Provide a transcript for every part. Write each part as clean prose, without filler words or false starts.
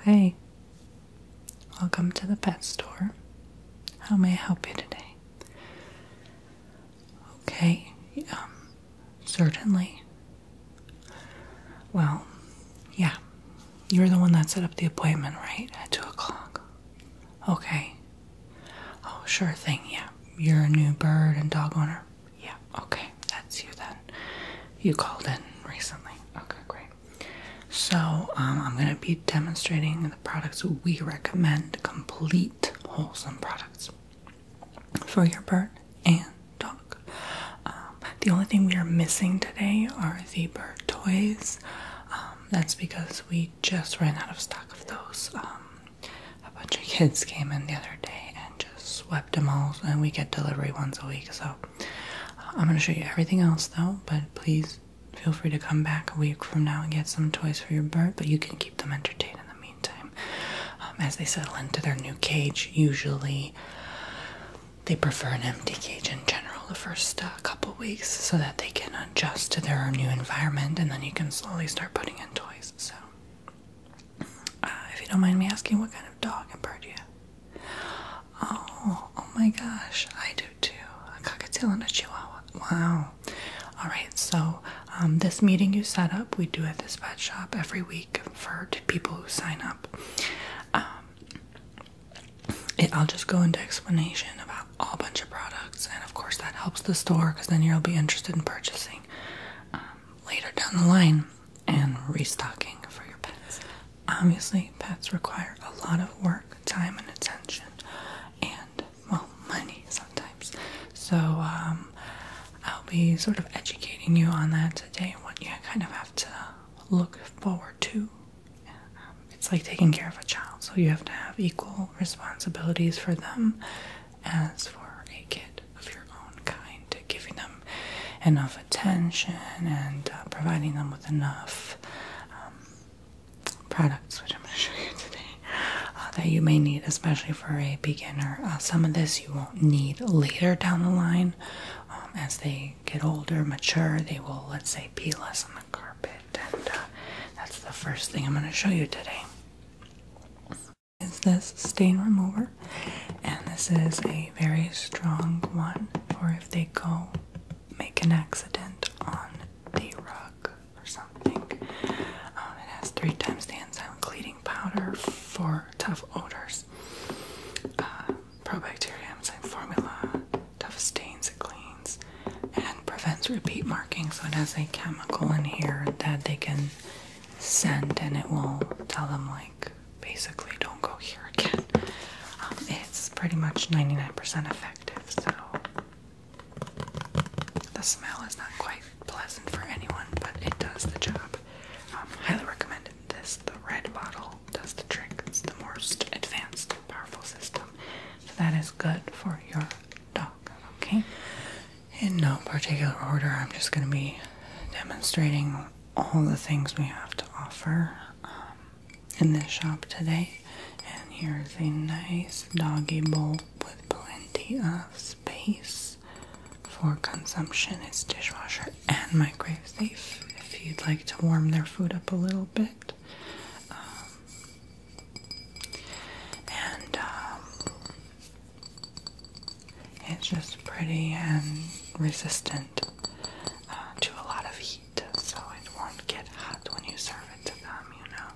Hey, welcome to the pet store. How may I help you today? Okay, certainly. Well, yeah, you're the one that set up the appointment, right? At 2 o'clock. Okay. Oh, sure thing, yeah. You're a new bird and dog owner? Yeah, okay, that's you then. You called in recently. Okay, great. So, I'm going to be demonstrating the products we recommend, complete, wholesome products for your bird and dog. The only thing we are missing today are the bird toys. That's because we just ran out of stock of those. A bunch of kids came in the other day and just swept them all, and we get delivery once a week. So, I'm going to show you everything else though, but please feel free to come back a week from now and get some toys for your bird, but you can keep them entertained in the meantime. As they settle into their new cage, usually they prefer an empty cage in general the first couple weeks so that they can adjust to their new environment, and then you can slowly start putting in toys. So, if you don't mind me asking, what kind of dog and bird you have? Oh my gosh, I do too. A cockatiel and a chihuahua. Wow. Alright, so this meeting you set up, we do at this pet shop every week for people who sign up. I'll just go into explanation about a whole bunch of products, and of course that helps the store because then you'll be interested in purchasing later down the line and restocking for your pets. Obviously, pets require a lot of work, time, and attention, and, well, money sometimes. So, I'll be sort of educating you on that today and what you kind of have to look forward to. It's like taking care of a child, so you have to have equal responsibilities for them as for a kid of your own kind, giving them enough attention and providing them with enough products, which I'm going to show you today, that you may need, especially for a beginner. Some of this you won't need later down the line. As they get older, mature, they will, let's say, pee less on the carpet, and that's the first thing I'm going to show you today. Is this stain remover, and this is a very strong one for if they go make an accident on the rug or something. It has 3 times the enzyme cleaning powder for tough odors, probacterium enzyme formula, tough stains it cleans, and prevents repeat marking. So it has a chemical in here that they can send, and it will tell them, like, basically don't go here again. It's pretty much 99% effective, so the smell is not quite pleasant for anyone, but it does the job. Highly recommended. The red bottle does the trick. It's the most advanced, powerful system. So that is good for your dog, okay? In no particular order, I'm just going to be demonstrating all the things we have to offer in this shop today. And here's a nice doggy bowl with plenty of space for consumption. It's dishwasher and microwave safe if you'd like to warm their food up a little bit. It's just pretty and resistant to a lot of heat, so it won't get hot when you serve it to them, you know.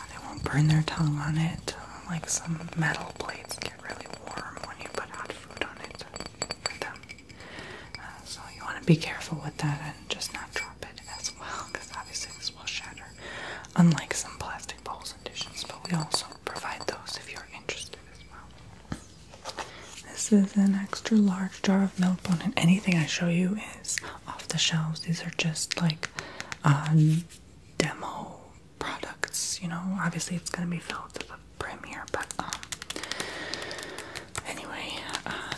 They won't burn their tongue on it, like some metal plates get really warm when you put hot food on it for them. So you want to be careful with that and just not drop it as well, because obviously this will shatter, unlike some plastic bowls and dishes, but we also provide those if you're interested as well. This is an extra large jar of milk bone, and anything I show you is off the shelves. These are just like demo products, you know. Obviously it's going to be filled to the brim here, but anyway,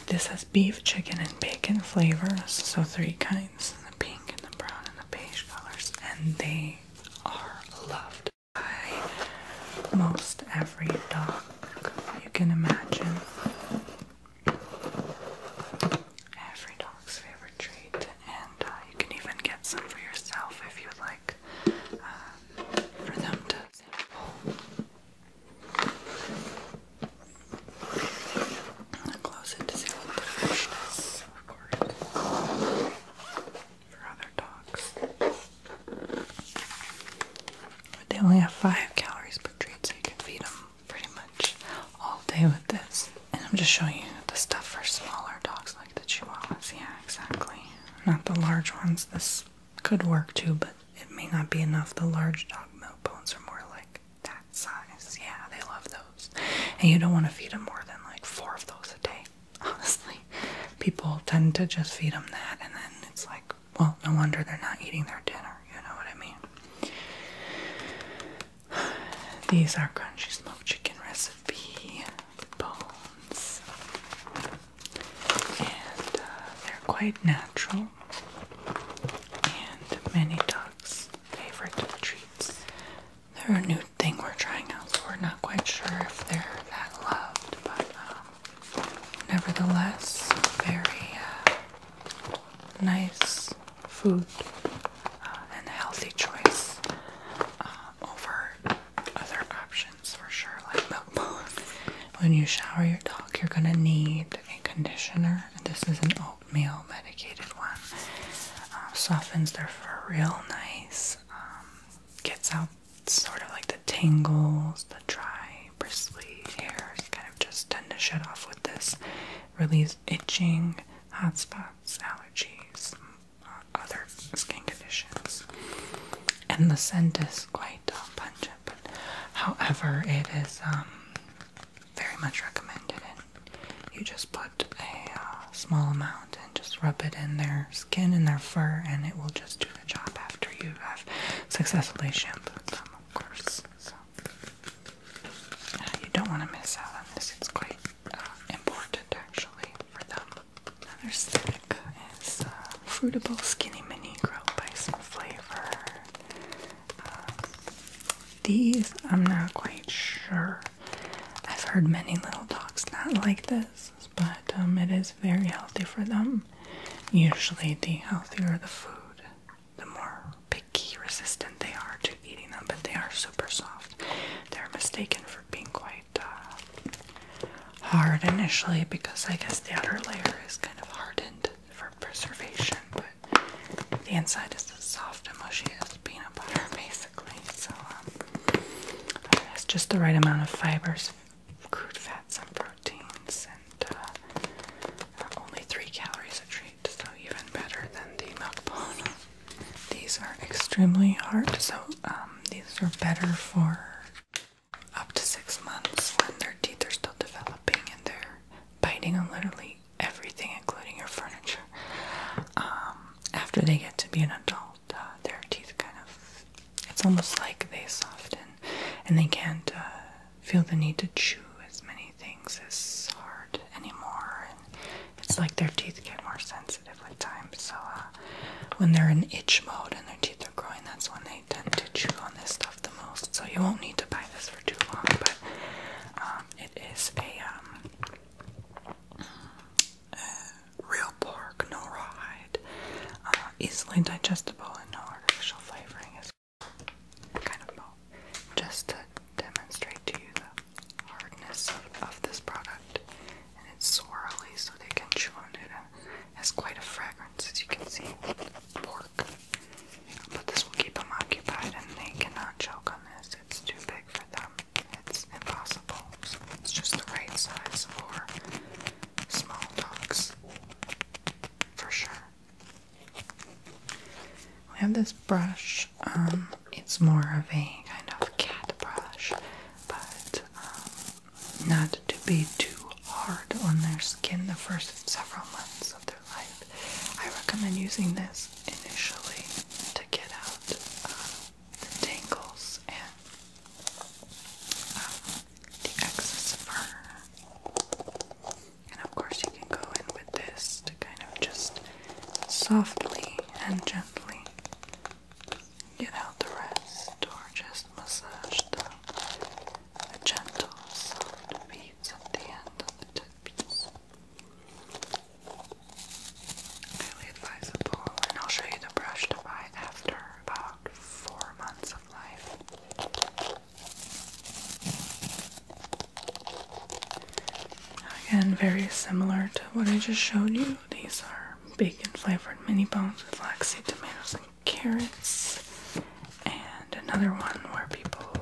this has beef, chicken, and bacon flavors, so 3 kinds, the pink and the brown and the beige colors, and they are loved by most every dog you can imagine. Every dog's favorite treat, and you can even get some for yourself if you'd like, for them to sample. 5 calories per treat, so you can feed them pretty much all day with this. And I'm just showing you the stuff for smaller dogs like the Chihuahuas. Yeah, exactly. Not the large ones. This could work too, but it may not be enough. The large dog milk bones are more like that size. Yeah, they love those. And you don't want to feed them more than like 4 of those a day. Honestly, people tend to just feed them that, and then it's like, well, no wonder they're not eating their dinner. You know what I mean? These are crunchy smoked chicken recipe bones, and they're quite natural, and many dogs' favorite treats. They're a new thing we're trying out, so we're not quite sure if they're that loved, but nevertheless, very nice food and a healthy choice over other options for sure, like milk bone. When you shower your dog, you're gonna need a conditioner, and this is an oatmeal medicated one. Softens their fur real nice, gets out sort of like the tangles, the dry, bristly hairs, kind of just tend to shed off with this. Relieves itching, hot spots, allergies, other skin conditions. And the scent is quite pungent, but however, it is very much recommended. And you just put a small amount and just rub it in their skin and their fur, and it will just do the job after you have successfully shampooed them, of course. So you don't want to miss out on this. It's quite important actually for them. Another snack is Fruitable Skinny Mini Grow Bison flavor. These, I'm not quite sure. I've heard many little dogs not like this, but it is very healthy for them. Usually the healthier the food, the more picky, resistant they are to eating them, but they are super soft. They're mistaken for being quite hard initially because I guess the outer layer is kind of hardened for preservation, but the inside is as soft and mushy as peanut butter basically. So it's just the right amount of fibers, crude fats, and proteins, and only 3 calories a treat, so even better than the milk bone. These are extremely hard, so these are better for up to 6 months when their teeth are still developing and they're biting on literally everything, including your furniture. After they get to be an adult, their teeth kind of, it's almost like they soften and they can't feel the need to chew as many things as hard anymore, and it's like their teeth get more sensitive with time. So when they're in itch mode and their teeth are growing, that's when they tend to chew on this stuff the most. So you won't need to buy this for too long, but it is a real pork, no rawhide, easily digestible, and no artificial flavoring is kind of just to demonstrate to you the hardness of this product. And it's swirly so they can chew on it, and it has quite a fragrance, as you can see. Pork. But this will keep them occupied, and they cannot choke on this. It's too big for them. It's impossible. So it's just the right size for small dogs, for sure. We have this brush. It's more of a kind of cat brush, but not to be too hard on their skin the first several months of their life. I recommend using this initially to get out the tangles and the excess fur. And of course you can go in with this to kind of just softly and gently get out the rest, or just massage the gentle, soft beads at the end of the tips. Highly advisable, and I'll show you the brush to buy after about 4 months of life. Again, very similar to what I just showed you. These are bacon flavored mini bones with flaxseed, tomatoes, and carrots. And another one where people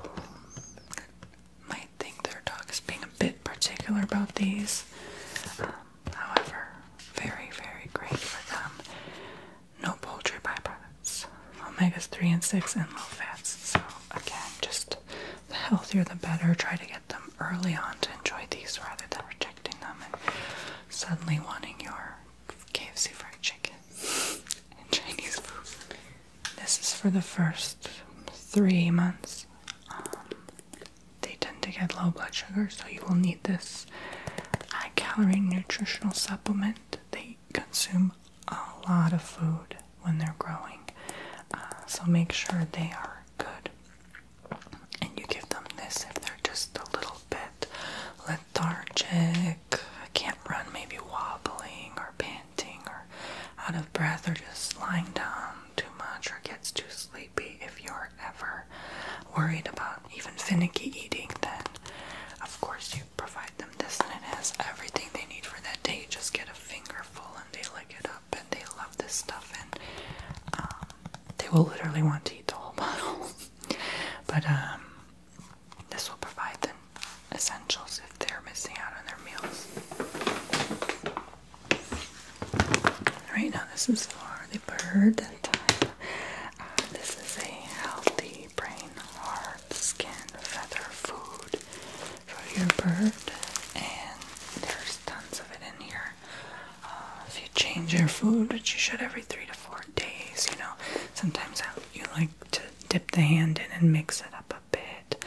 about these. However, very, very great for them. No poultry byproducts. Omegas 3 and 6 and low fats. So again, just the healthier the better. Try to get them early on to enjoy these rather than rejecting them and suddenly wanting your KFC fried chicken and Chinese food. This is for the first 3 months. They tend to get low blood sugar, so you will need this high-calorie nutritional supplement. They consume a lot of food when they're growing, so make sure they are good. And you give them this if they're just a little bit lethargic, can't run, maybe wobbling or panting or out of breath or just lying down too much or gets too sleepy. If you're ever worried about even finicky eating, then of course you provide them this, and it has everything they need for that day. You just get a fingerful and they lick it up, and they love this stuff, and they will literally want to eat the whole bottle. But this will provide them essentials if they're missing out on their meals. Right now, this is for the bird type. This is a healthy brain, heart, skin, feather food for your bird, and there's tons of it in here. If you change your food, which you should every 3 to 4 days, you know, sometimes you like to dip the hand in and mix it up a bit,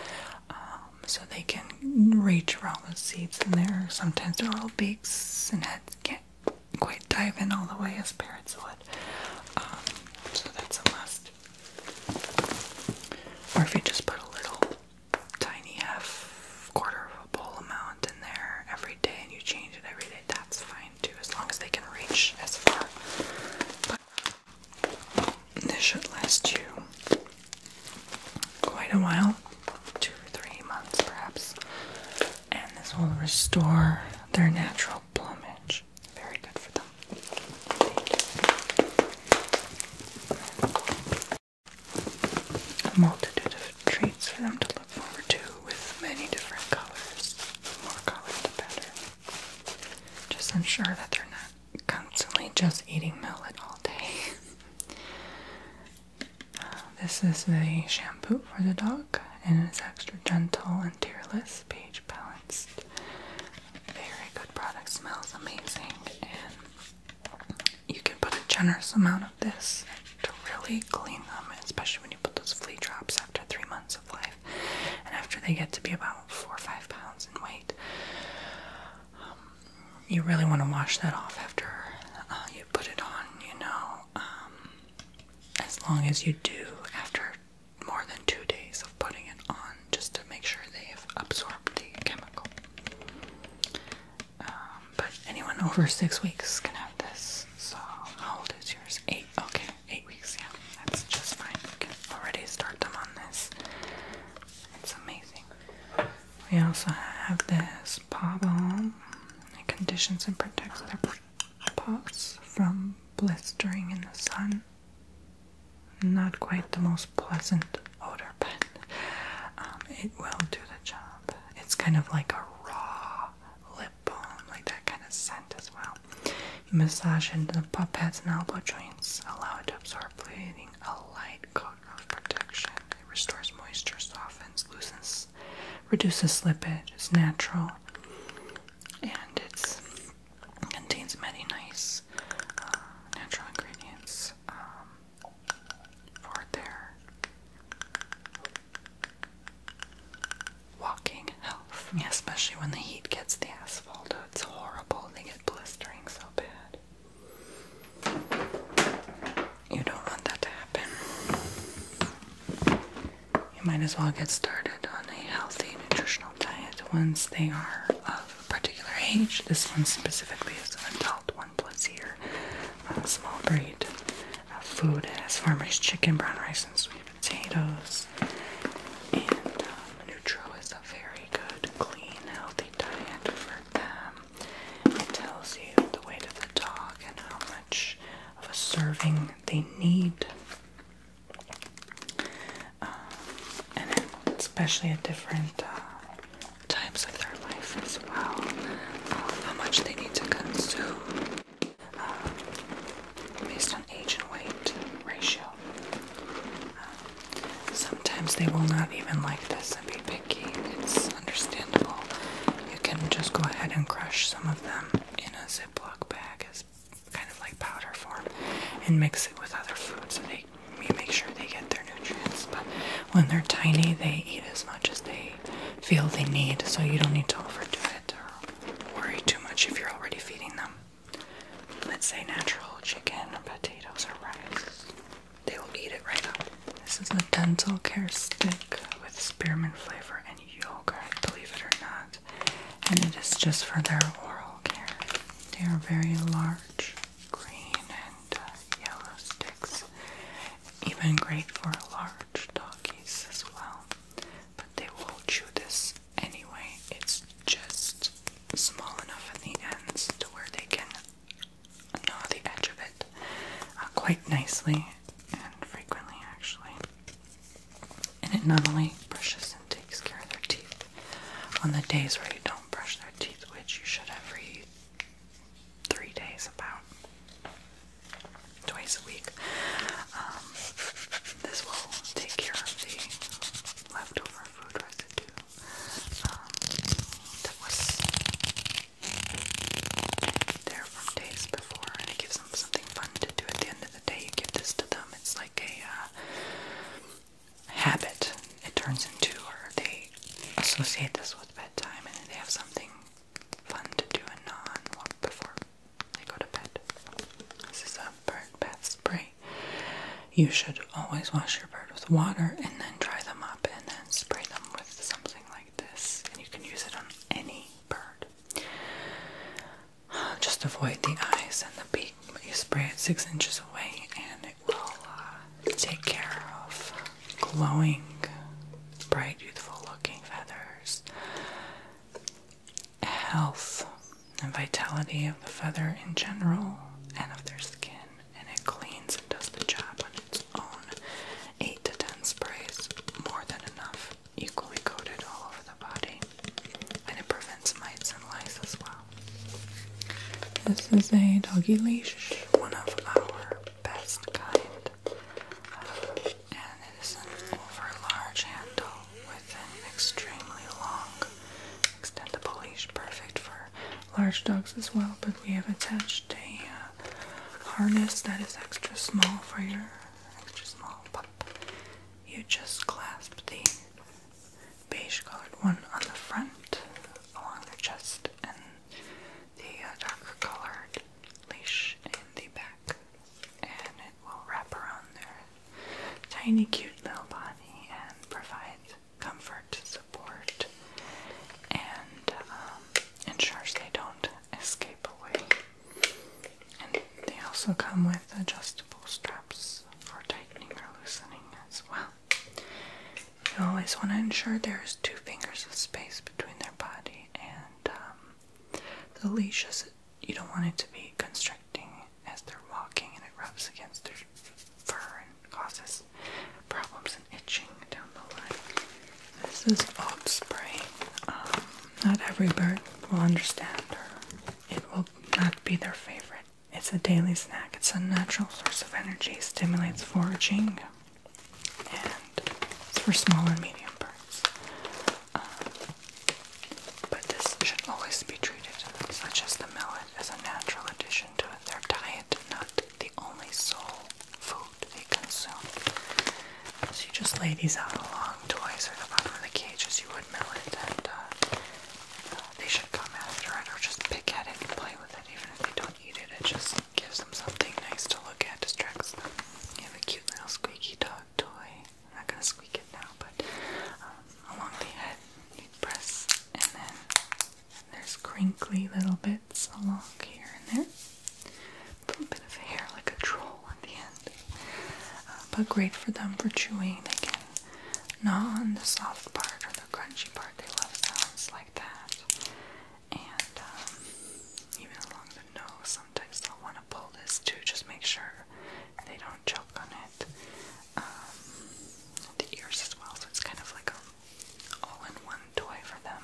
so they can reach for all the seeds in there. Sometimes their little beaks and heads can't quite dive in all the way as parrots would, so that's a must. Or if you just put a little tiny quarter of a bowl amount in there every day and you change it every day, that's fine too, as long as they can reach as far. But this should last you quite a while, 2 or 3 months perhaps, and this will restore their natural plumage. Very good for them. A multitude of treats for them to look forward to with many different colors. The more color, the better. Just ensure that they're not constantly just eating millet all day. This is the shampoo for the dog, and it's extra gentle and tearless, pH balanced. Very good product, smells amazing, and you can put a generous amount of this to really clean them, especially when you put those flea drops after 3 months of life, and after they get to be about 4 or 5 pounds in weight. You really want to wash that off after you put it on, you know, as long as you do after more than 2 days of putting it on, just to make sure they've absorbed the chemical. But anyone over 6 weeks can have this. So how old is yours? 8. Okay, 8 weeks. Yeah, that's just fine. You can already start them on this. It's amazing. We also have this paw balm. It conditions and protects their paws from blistering in the sun. Not quite the most pleasant odor, but it will do the job. It's kind of like a raw lip balm, like that kind of scent as well. You massage into the paw pads and elbow joints, allow it to absorb, creating a light coat of protection. It restores moisture, softens, loosens, reduces slippage. It's natural, and it contains many nice natural ingredients for their walking health. Yeah, especially when the heat gets the asphalt. It's horrible. They get blistering so bad. You don't want that to happen. You might as well get started on a healthy nutritional diet once they are of a particular age. This one specifically is an adult, 1+ year, small breed. Food has farmer's chicken, brown rice, and sweet potatoes. And Nutro is a very good, clean, healthy diet for them. It tells you the weight of the dog and how much of a serving they need. And especially at different times of their life. choice as well of how much they need to consume based on age and weight ratio. Sometimes they will not even like this and be picky. It's understandable. You can just go ahead and crush some of them in a Ziploc bag as kind of like powder form and mix it with other food so you make sure they get their nutrients. But when they're tiny, they eat as much as they feel they need, so you don't need to overdo it or worry too much if you're already feeding them, let's say, natural chicken or potatoes or rice. They will eat it right up. This is a dental care stick with spearmint flavor and yogurt, believe it or not, and it is just for their oral care. They are very large, green and yellow sticks, even great for large doggies as well, but they will chew this anyway. It's just small enough at the ends to where they can gnaw the edge of it quite nicely and frequently, actually. And it not only brushes and takes care of their teeth on the days where you don't brush their teeth, which you should every 3 days, about twice a week. This will take care of the leftover food residue that was there from days before, and it gives them something fun to do at the end of the day. You give this to them, it's like a habit it turns into, or they associate this with bedtime, and they have something fun to do and gnaw on before they go to bed. This is a bird bath spray. You should always wash your bird with water and then dry them up and then spray them with something like this. And you can use it on any bird. Just avoid the eyes and the beak, but you spray it 6 inches away and it will take care of glowing, bright, youthful looking feathers, health and vitality of the feather in general and of their skin, and it cleans and does the job on its own. 8 to 10 sprays, more than enough, equally coated all over the body, and it prevents mites and lice as well. This is a doggy leash, one of our best kind, and it is an over-large handle with an extremely long, extendable leash, perfect for large dogs as well, but we have attached a harness that is extra small for your extra small pup. You just clasp the beige colored one on the front along their chest and the darker colored leash in the back, and it will wrap around their tiny cute little body and provide comfort, support, and ensures they don't escape away. And they also come with adjustable straps for tightening or loosening as well. You always want to ensure there is 2 fingers of space between their body and the leash. You don't want it to be constricting as they're walking and it rubs against their fur and causes problems and itching down the line. This is oat spray. Not every bird will understand, or it will not be their favorite. It's a daily snack. It's a natural source of energy, stimulates foraging, and it's for small and medium birds. But this should always be treated, such as the millet, as a natural addition to their diet, not the only sole food they consume. So you just lay these out along twice or the bottom of the cage as you would millet, and they should come after it or just pick at it and play with it. Even if they don't eat it, it just gives them something nice to look at, distracts them. You have a cute little squeaky dog toy. I'm not going to squeak it now, but along the head you press, and then there's crinkly little bits along here and there. A little bit of hair like a troll at the end. But great for them for chewing. They can gnaw on the soft part or the crunchy part. They love sounds like that. And even along the nose, sometimes they'll want to pull this too. Just make sure they don't choke on it. The ears as well, so it's kind of like a all-in-one toy for them.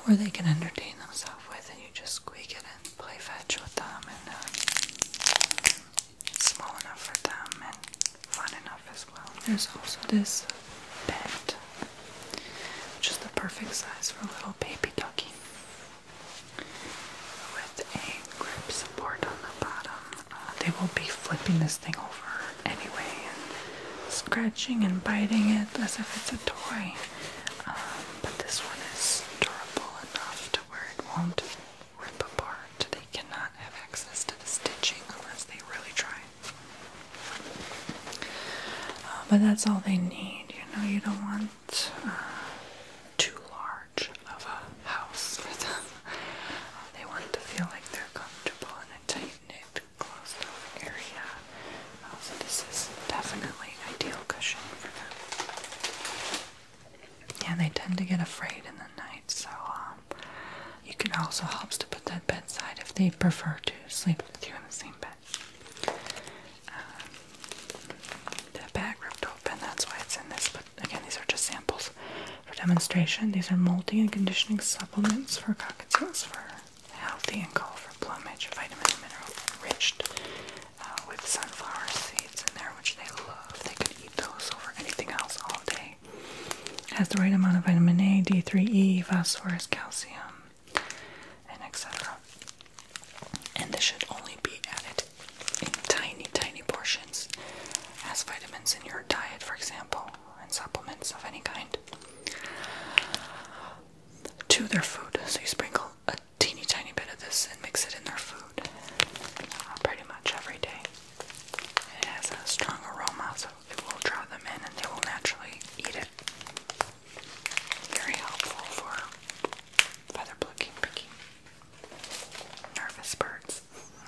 or they can entertain themselves with, and you just squeak it and play fetch with them, and it's small enough for them and fun enough as well. There's also this bed, which is the perfect size for a little baby doggy, with a grip support on the bottom. They will be flipping this thing over anyway and scratching and biting it as if it's a toy. But this one is durable enough to where it won't rip apart. They cannot have access to the stitching unless they really try. But that's all they need. You don't want too large of a house for them. They want to feel like they're comfortable in a tight-knit, closed-off area. So this is definitely ideal cushion for them. Yeah, they tend to get afraid in the night, so you can also help to put that bedside if they prefer to sleep with you in the same bed. The bag ripped open, that's why it's in this, but again, these are just samples for demonstration. These are molting and conditioning supplements for cockatiels for healthy and colorful plumage, vitamin and mineral enriched with sunflower seeds in there, which they love. They could eat those over anything else all day. Has the right amount of vitamin A, D3, phosphorus, calcium, and etc. And this should only be added in tiny, tiny portions as vitamins in your diet, for example, and supplements of any kind, to their food. So you sprinkle a teeny tiny bit of this and mix it in their food pretty much every day. It has a strong aroma, so it will draw them in and they will naturally eat it. Very helpful for feather plucking, picking, nervous birds,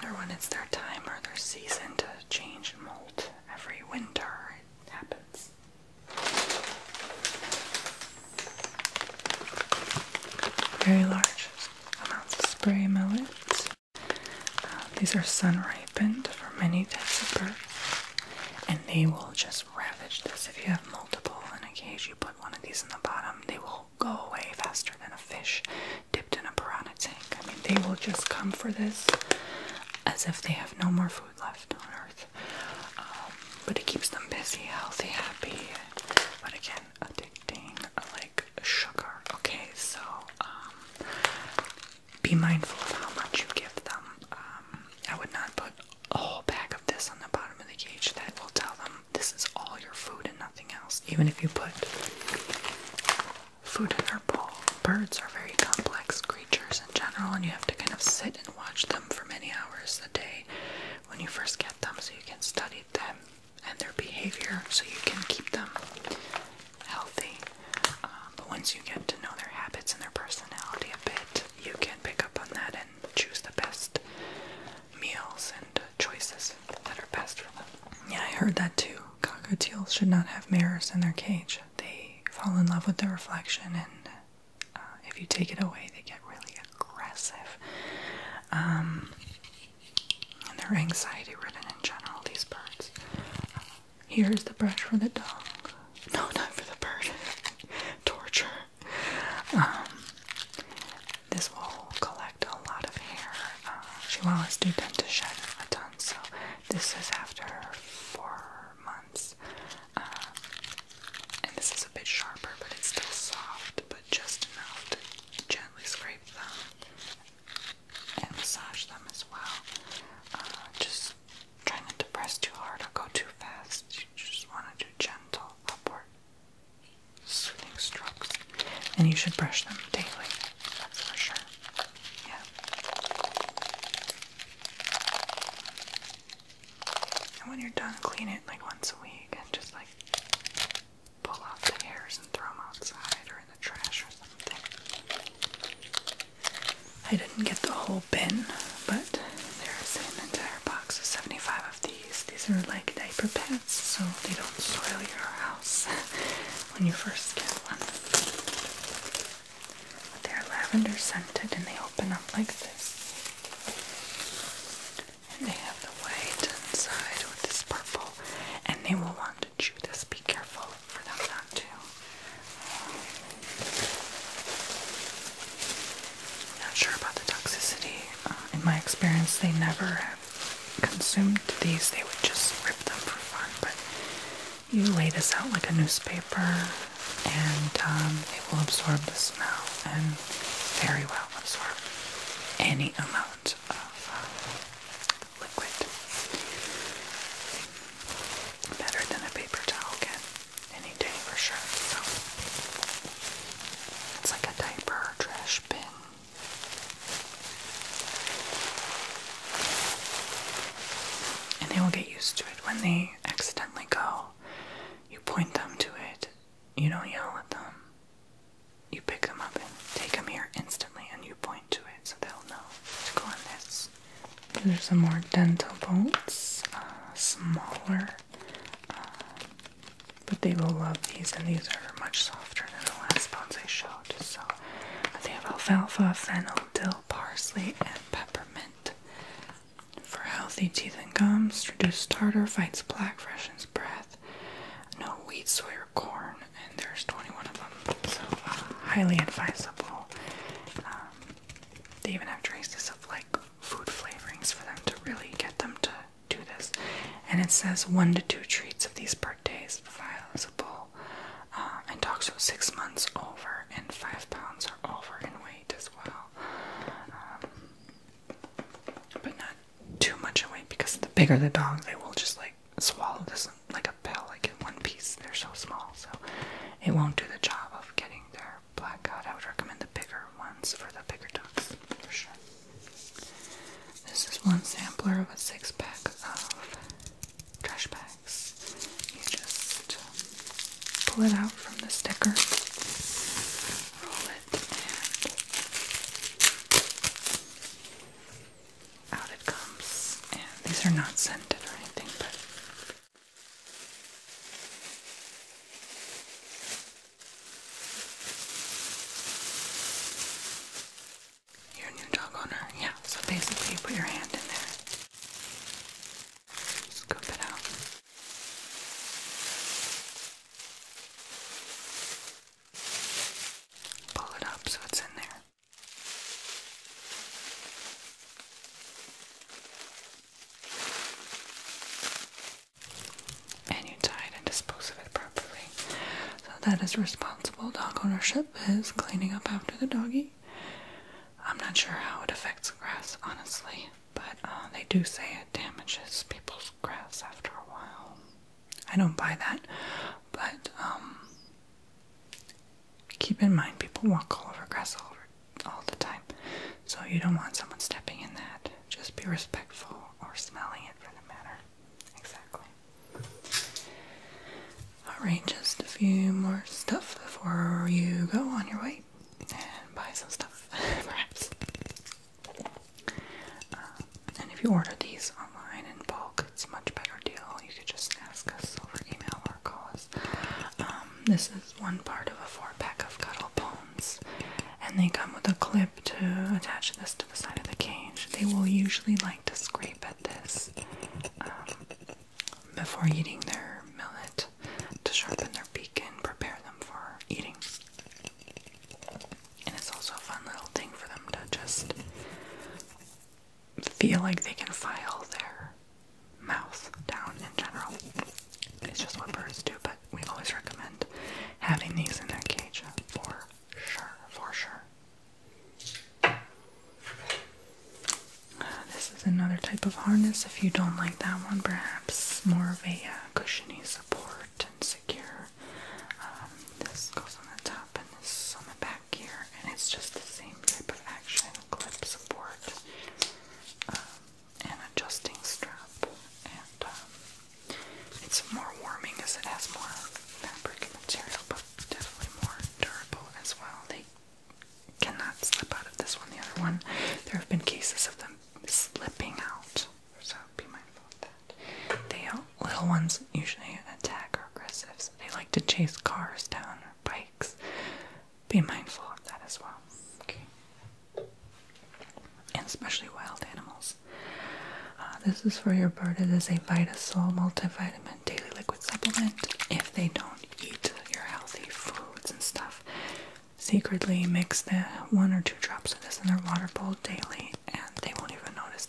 or when it's their time or their season to change and molt. Every winter it happens. Very large amounts of spray millets. These are sun ripened for many types of birds, and they will just ravage this. If you have multiple in a cage, you put one of these in the bottom, they will go away faster than a fish dipped in a piranha tank. I mean, they will just come for this as if they have no more food left on earth. But it keeps them busy, healthy, happy, but again, addicting, like sugar. Okay, so be mindful of how much you give them. I would not put a whole bag of this on the bottom of the cage. That will tell them this is all your food and nothing else. Even if you put food in their bowl. Birds are very complex creatures in general, and you have to kind of sit and watch them for many hours a day when you first get them, so you can study them and their behavior, so you can keep them healthy. But once you get to know their habits and their personality a bit, you can pick up on that and choose the best meals and choices that are best for them. Yeah, I heard that too. Cockatiels should not have mirrors in their cage. They fall in love with the reflection, and if you take it away, they get really aggressive. And they're anxiety-ridden in general, these birds. Here's the brush for the dog. No, not for the bird. Torture. This will collect a lot of hair. Chihuahuas do tend to shed a ton, so this is after 4 months. And this is a bit sharper, but it's still soft, but just enough to gently scrape them and massage them as well. Just try not to press too hard or go too fast. You just want to do gentle upward soothing strokes. And you should brush them daily, that's for sure. Yeah. And when you're done, clean it like once a week and just like pull out the hairs and throw them outside or in the trash or something. I didn't get the whole bin, but there's an entire box of 75 of these. These are like diaper pads, so they don't soil your house when you first get one. But they're lavender scented and they open up like this. And they have the white inside with this purple, and they will want to chew this. Be careful for them not to. experience, they never have consumed these. They would just rip them for fun. But you lay this out like a newspaper, and it will absorb the smell and very well absorb any amount of liquid. Better than a paper towel can any day for sure. So it's like a diaper or trash bin. And they will get used to it. When they accidentally go, you point them to it. You don't yell at them. You pick them up and take them here instantly, and you point to it so they'll know to go on this. There's some more dental bolts, smaller, but they will love these, and these are much softer than the last bones I showed. So they have alfalfa, fennel, dill, parsley, and peppermint. For healthy teeth and gums, reduces tartar, fights plaque, freshens breath. No wheat, soy, or corn, and there's 21 of them, so highly advisable. They even have traces of like food flavorings for them to really get them to do this. And it says 1 to 2 treats of these per day is advisable. And dogs are 6 months over and 5 pounds or over in weight as well. But not too much in weight, because the bigger the dog, they will just like swallow this like a pill, like in one piece. They're so small, so it won't do the job of getting their black out. I would recommend the bigger ones for the bigger dogs, for sure. This is one sampler of a 6-pack of trash bags. You just pull it out from the sticker, roll it, and out it comes. And these are not scented or anything, but you're a new dog owner, yeah. So basically, you put your hand in there, scoop it out, pull it up so it's in there. And you tie it and dispose of it properly. So that is responsible dog ownership, is cleaning up after the doggy. I'm not sure how it affects grass, honestly, but they do say it damages people's grass after a while. I don't buy that, but keep in mind people walk all over grass all the time, so you don't want someone stepping in that. Just be respectful, or smelling it for the matter. Exactly. Alright, just a few more stuff before you go on your way and buy some stuff, perhaps. And if you order these online in bulk, it's a much better deal. You could just ask us over email or call us. This is one part of a 4-pack of cuddle bones, and they come with a clip to attach this to the side of the cage. They will usually like to scrape at this before eating their millet to sharpen their beak and prepare them for eating. And it's also a fun little thing for them to just feel like they can file their mouth down in general. It's just what birds do, but we always recommend having these in their cage for sure, for sure. This is another type of harness. If you don't like that one, perhaps more of a cushiony support and secure. This goes on the top and this on the back here, and it's just the same type of action, clip support, and adjusting strap, and it's more warming as it has more fabric material, but definitely more durable as well. They cannot slip out of this one. The other one, there have been cases of them slipping out, so be mindful of that. They little ones usually attack or aggressive, so they like to chase cars down or bikes. Be mindful of that as well. Okay. And especially wild animals. This is for your bird. It is a Vitasol multivitamin daily liquid supplement. If they don't eat your healthy foods and stuff, secretly mix the 1 or 2 drops of this in their water bowl daily, and they won't even notice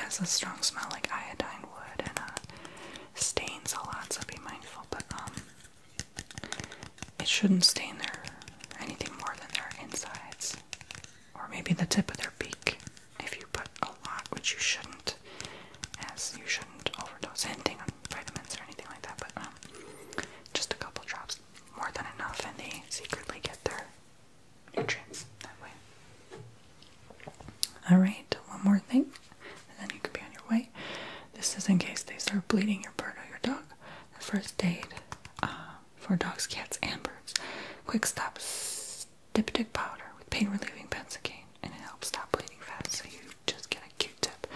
has a strong smell like iodine would, and stains a lot, so be mindful. But it shouldn't stain their anything more than their insides, or maybe the tip of their beak. If you put a lot, which you shouldn't, as you shouldn't overdose anything on vitamins or anything like that. But just a couple drops, more than enough, and they secretly get their nutrients that way. Alright, one more thing, and then you could be on your way. This is in case they start bleeding your bird or your dog. The first aid for dogs, cats, and birds. Quick stop styptic powder with pain relieving benzocaine, and it helps stop bleeding fast. So you just get a Q-tip,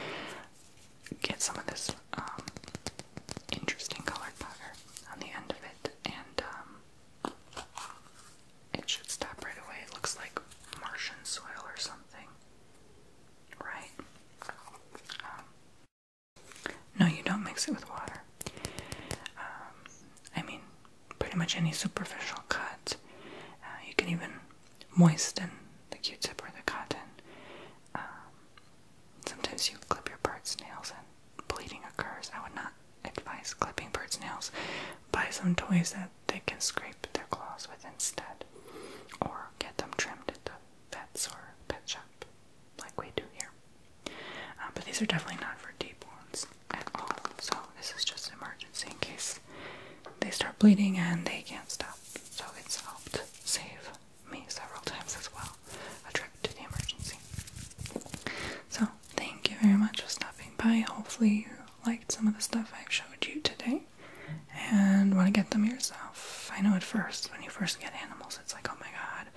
get some of this interesting colored powder on the end of it, and it should stop right away. It looks like Martian soil or something, right? No, you don't mix it with water. I mean, pretty much any superficial cut. You can even moisten the Q-tip or the cotton. Sometimes you clip your bird's nails and bleeding occurs. I would not advise clipping bird's nails. Buy some toys that they can scrape their claws with instead, or get them trimmed at the vets or pet shop like we do here. But these are definitely not for deep wounds at all, so this is just an emergency in case they start bleeding and they can't stop. So it's helped save me several times as well, a trip to the emergency. So thank you very much for stopping by. Hopefully you liked some of the stuff I've showed you today and want to get them yourself. I know at first, when you first get animals, it's like, oh my god,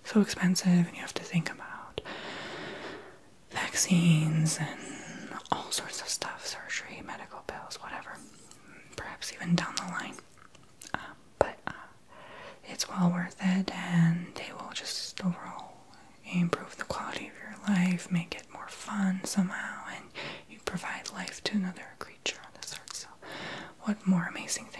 so expensive, and you have to think about vaccines and all sorts of stuff, surgery, medical bills, whatever, perhaps even down the line. But it's well worth it, and they will just overall improve the quality of your life, make it more fun somehow, and you provide life to another creature on this earth. So what more amazing thing